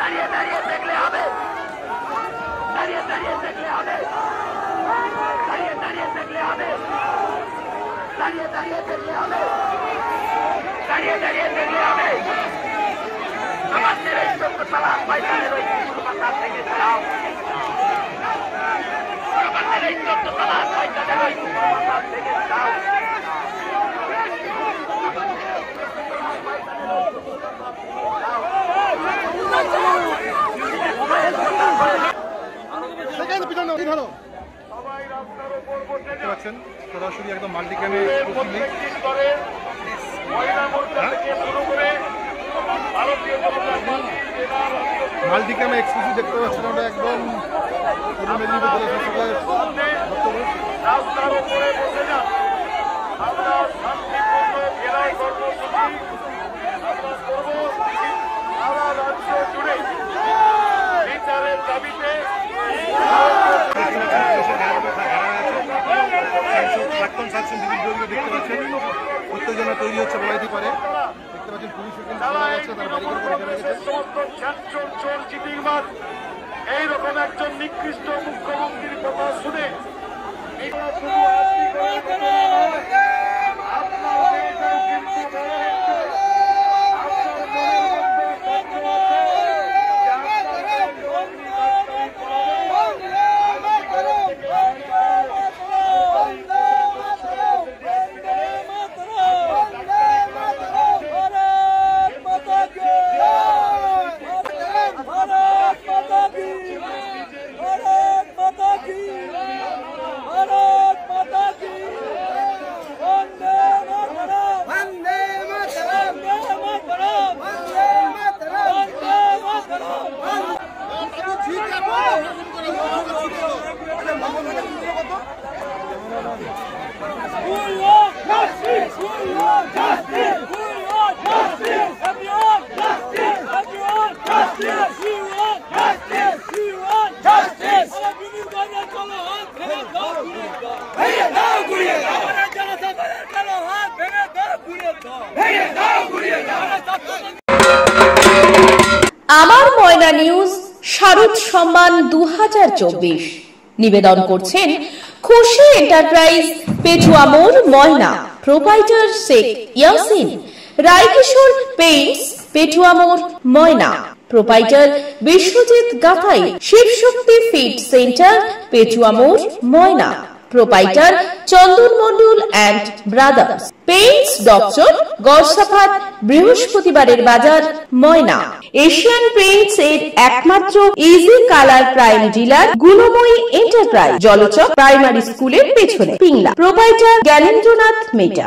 দাঁড়িয়ে দাঁড়িয়ে দেখলে হবে, দাঁড়িয়ে দাঁড়িয়ে দেখলে হবে, দাঁড়িয়ে দাঁড়িয়ে দেখলে হবে, দাঁড়িয়ে দাঁড়িয়ে দেখলে হবে, দাঁড়িয়ে দাঁড়িয়ে দেখলে হবে। আমাদের এই 14 তলা পয়সানের ওই পাতা থেকে দাও, আমাদের এই 14 তলা পয়সানের ওই পাতা থেকে দাও। সরাসরি একদম মাল্টিক্যামে মাল্টিক্যামে এক্সক্লুসিভ দেখতে পাচ্ছেন। ওটা একদম পূর্ব মেদিনীপুর জেলা শাসকের রাস্তার উপরে বসে যান। আমরা শান্তিপূর্ণ ঘেরাও কর্মসূচি আমরা করব সারা রাজ্য জুড়ে বিচারের দাবিতে। প্রাক্তন সাংসদ দেখতে পাচ্ছেন উত্তেজনা তৈরি হচ্ছে বলাইতে পারে। দেখতে পাচ্ছেন পুলিশ এইরকম একজন নিকৃষ্ট মুখ্যমন্ত্রীর কথা শুনে আমার ময়না নিউজ শারদ সম্মান 2024 নিবেদন করছেন খুশি এন্টারপ্রাইজ, পেটুয়া মোড়, ময়না। প্রোপাইটার শেখ ইয়াসিন। রায়কিশোর পেইন্টস, পেটুয়া মোড়, Moyna. Proprietor Biswajit Gathai. Shibshakti feed centre, Petua মোড়, Moyna. Proprietor Chandan Mondal and brothers. Paints doctor, Garsafat, বৃহস্পতিবারের বাজার, ময়না। এশিয়ান পেইন্টস এর একমাত্র easy colour prime dealer Gunmoyee enterprise, Jalchak primary স্কুলের পেছনে, পিংলা। প্রোপাইটার জ্ঞানেন্দ্রনাথ মেটা।